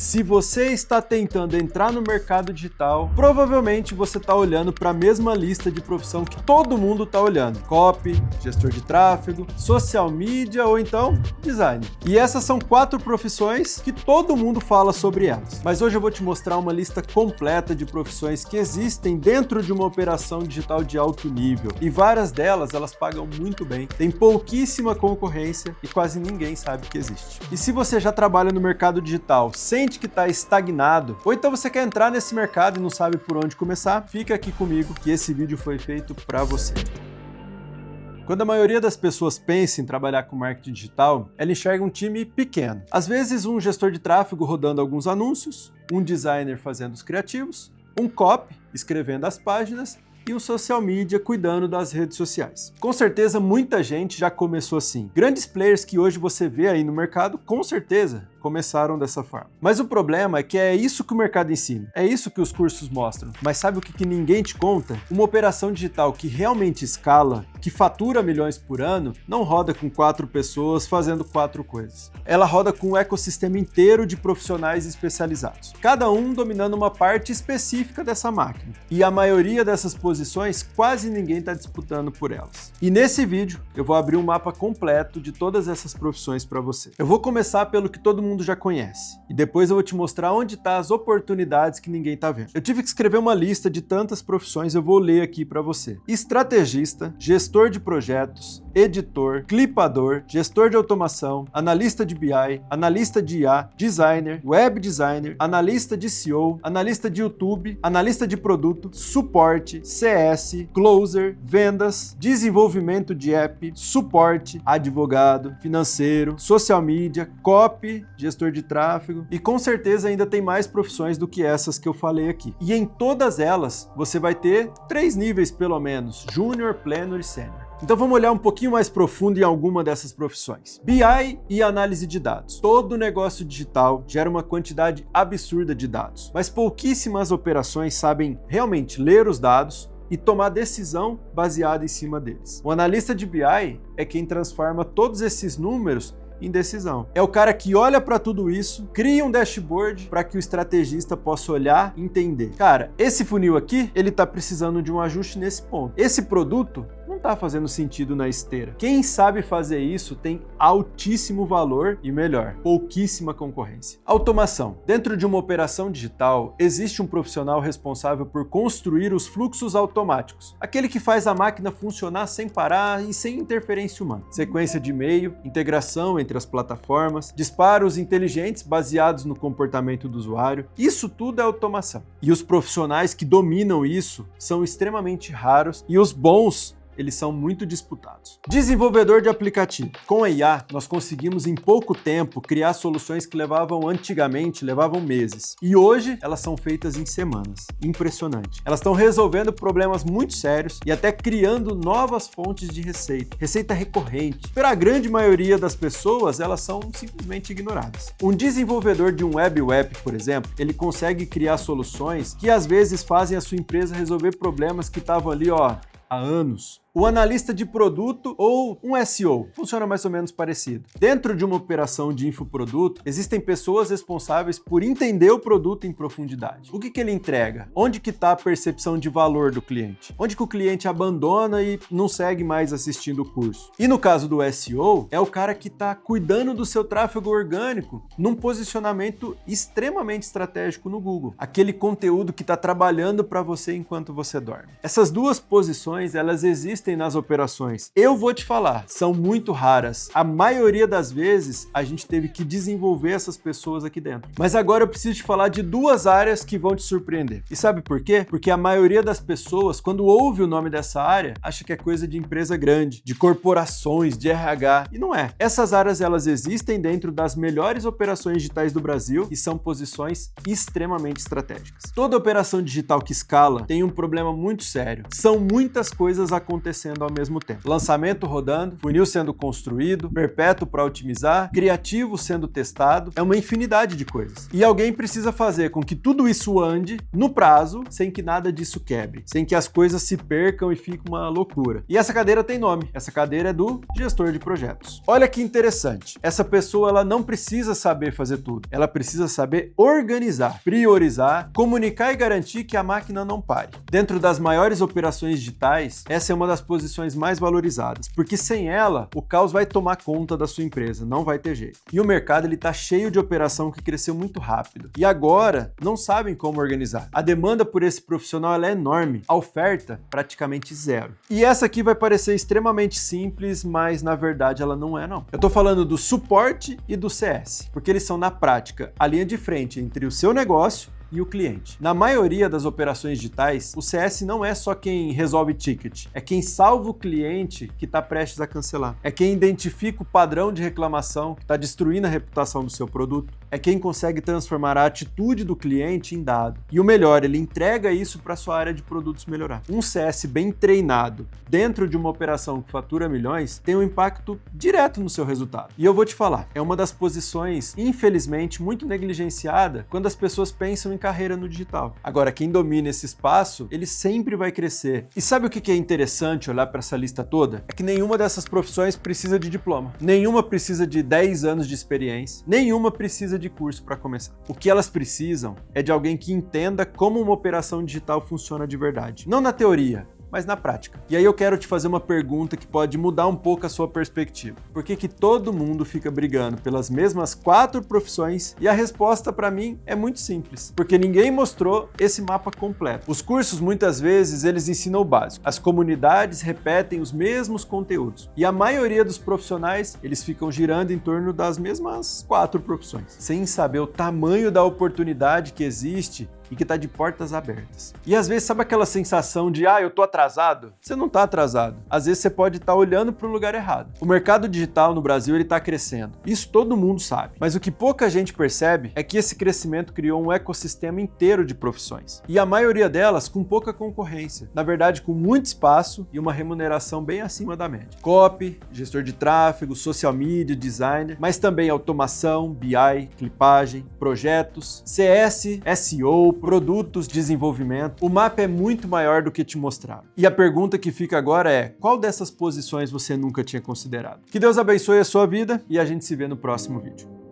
Se você está tentando entrar no mercado digital, provavelmente você está olhando para a mesma lista de profissão que todo mundo está olhando: copy, gestor de tráfego, social media ou então design. E essas são 4 profissões que todo mundo fala sobre elas. Mas hoje eu vou te mostrar uma lista completa de profissões que existem dentro de uma operação digital de alto nível. E várias delas, elas pagam muito bem, tem pouquíssima concorrência e quase ninguém sabe que existe. E se você já trabalha no mercado digital, sente que está estagnado, ou então você quer entrar nesse mercado e não sabe por onde começar, fica aqui comigo que esse vídeo foi feito para você. Quando a maioria das pessoas pensa em trabalhar com marketing digital, ela enxerga um time pequeno. Às vezes um gestor de tráfego rodando alguns anúncios, um designer fazendo os criativos, um copy escrevendo as páginas e um social media cuidando das redes sociais. Com certeza muita gente já começou assim. Grandes players que hoje você vê aí no mercado, com certeza começaram dessa forma. Mas o problema é que é isso que o mercado ensina, é isso que os cursos mostram. Mas sabe o que ninguém te conta? Uma operação digital que realmente escala, que fatura milhões por ano, não roda com 4 pessoas fazendo 4 coisas. Ela roda com um ecossistema inteiro de profissionais especializados, cada um dominando uma parte específica dessa máquina. E a maioria dessas posições, quase ninguém está disputando por elas. E nesse vídeo, eu vou abrir um mapa completo de todas essas profissões para você. Eu vou começar pelo que todo mundo já conhece. E depois eu vou te mostrar onde estão as oportunidades que ninguém está vendo. Eu tive que escrever uma lista de tantas profissões, eu vou ler aqui para você. Estrategista, gestor de projetos, editor, clipador, gestor de automação, analista de BI, analista de IA, designer, web designer, analista de SEO, analista de YouTube, analista de produto, suporte, CS, closer, vendas, desenvolvimento de app, suporte, advogado, financeiro, social media, copy, gestor de tráfego, e com certeza ainda tem mais profissões do que essas que eu falei aqui. E em todas elas você vai ter 3 níveis pelo menos: júnior, pleno e sênior. Então vamos olhar um pouquinho mais profundo em alguma dessas profissões. BI e análise de dados. Todo negócio digital gera uma quantidade absurda de dados, mas pouquíssimas operações sabem realmente ler os dados e tomar decisão baseada em cima deles. O analista de BI é quem transforma todos esses números em decisão. É o cara que olha para tudo isso, cria um dashboard para que o estrategista possa olhar e entender. Cara, esse funil aqui, ele está precisando de um ajuste nesse ponto. Esse produto não está fazendo sentido na esteira. Quem sabe fazer isso tem altíssimo valor e, melhor, pouquíssima concorrência. Automação. Dentro de uma operação digital, existe um profissional responsável por construir os fluxos automáticos. Aquele que faz a máquina funcionar sem parar e sem interferência humana. Sequência de e-mail, integração entre as plataformas, disparos inteligentes baseados no comportamento do usuário. Isso tudo é automação. E os profissionais que dominam isso são extremamente raros e os bons, eles são muito disputados. Desenvolvedor de aplicativo. Com a IA, nós conseguimos em pouco tempo criar soluções que antigamente levavam meses. E hoje, elas são feitas em semanas. Impressionante. Elas estão resolvendo problemas muito sérios e até criando novas fontes de receita. Receita recorrente. Para a grande maioria das pessoas, elas são simplesmente ignoradas. Um desenvolvedor de um web app, por exemplo, ele consegue criar soluções que às vezes fazem a sua empresa resolver problemas que estavam ali, há anos. O analista de produto ou um SEO funciona mais ou menos parecido. Dentro de uma operação de infoproduto, existem pessoas responsáveis por entender o produto em profundidade. O que ele entrega? Onde que está a percepção de valor do cliente? Onde que o cliente abandona e não segue mais assistindo o curso? E no caso do SEO, é o cara que está cuidando do seu tráfego orgânico num posicionamento extremamente estratégico no Google. Aquele conteúdo que está trabalhando para você enquanto você dorme. Essas duas posições, elas existem nas operações. Eu vou te falar, são muito raras. A maioria das vezes, a gente teve que desenvolver essas pessoas aqui dentro. Mas agora eu preciso te falar de 2 áreas que vão te surpreender. E sabe por quê? Porque a maioria das pessoas, quando ouve o nome dessa área, acha que é coisa de empresa grande, de corporações, de RH. E não é. Essas áreas, elas existem dentro das melhores operações digitais do Brasil e são posições extremamente estratégicas. Toda operação digital que escala tem um problema muito sério. São muitas coisas acontecendo acontecendo ao mesmo tempo. Lançamento rodando, funil sendo construído, perpétuo para otimizar, criativo sendo testado, é uma infinidade de coisas. E alguém precisa fazer com que tudo isso ande no prazo, sem que nada disso quebre, sem que as coisas se percam e fique uma loucura. E essa cadeira tem nome, essa cadeira é do gestor de projetos. Olha que interessante, essa pessoa ela não precisa saber fazer tudo, ela precisa saber organizar, priorizar, comunicar e garantir que a máquina não pare. Dentro das maiores operações digitais, essa é uma das posições mais valorizadas, porque sem ela, o caos vai tomar conta da sua empresa, não vai ter jeito. E o mercado ele tá cheio de operação que cresceu muito rápido. E agora, não sabem como organizar. A demanda por esse profissional ela é enorme, a oferta praticamente zero. E essa aqui vai parecer extremamente simples, mas na verdade ela não é não. Eu tô falando do suporte e do CS, porque eles são na prática a linha de frente entre o seu negócio e o cliente. Na maioria das operações digitais, o CS não é só quem resolve ticket, é quem salva o cliente que está prestes a cancelar. É quem identifica o padrão de reclamação que está destruindo a reputação do seu produto. É quem consegue transformar a atitude do cliente em dado. E o melhor, ele entrega isso para sua área de produtos melhorar. Um CS bem treinado dentro de uma operação que fatura milhões tem um impacto direto no seu resultado. E eu vou te falar, é uma das posições, infelizmente, muito negligenciada quando as pessoas pensam em carreira no digital. Agora, quem domina esse espaço, ele sempre vai crescer. E sabe o que é interessante olhar para essa lista toda? É que nenhuma dessas profissões precisa de diploma. Nenhuma precisa de 10 anos de experiência. Nenhuma precisa de curso para começar. O que elas precisam é de alguém que entenda como uma operação digital funciona de verdade. Não na teoria, mas na prática. E aí eu quero te fazer uma pergunta que pode mudar um pouco a sua perspectiva. Por que que todo mundo fica brigando pelas mesmas 4 profissões? E a resposta para mim é muito simples. Porque ninguém mostrou esse mapa completo. Os cursos muitas vezes eles ensinam o básico. As comunidades repetem os mesmos conteúdos. E a maioria dos profissionais, eles ficam girando em torno das mesmas 4 profissões, sem saber o tamanho da oportunidade que existe e que está de portas abertas. E às vezes, sabe aquela sensação de, eu tô atrasado? Você não está atrasado. Às vezes você pode estar olhando para o lugar errado. O mercado digital no Brasil ele está crescendo. Isso todo mundo sabe. Mas o que pouca gente percebe é que esse crescimento criou um ecossistema inteiro de profissões. E a maioria delas com pouca concorrência. Na verdade, com muito espaço e uma remuneração bem acima da média. Copy, gestor de tráfego, social media, designer, mas também automação, BI, clipagem, projetos, CS, SEO, produtos, desenvolvimento. O mapa é muito maior do que te mostraram. E a pergunta que fica agora é: qual dessas posições você nunca tinha considerado? Que Deus abençoe a sua vida e a gente se vê no próximo vídeo.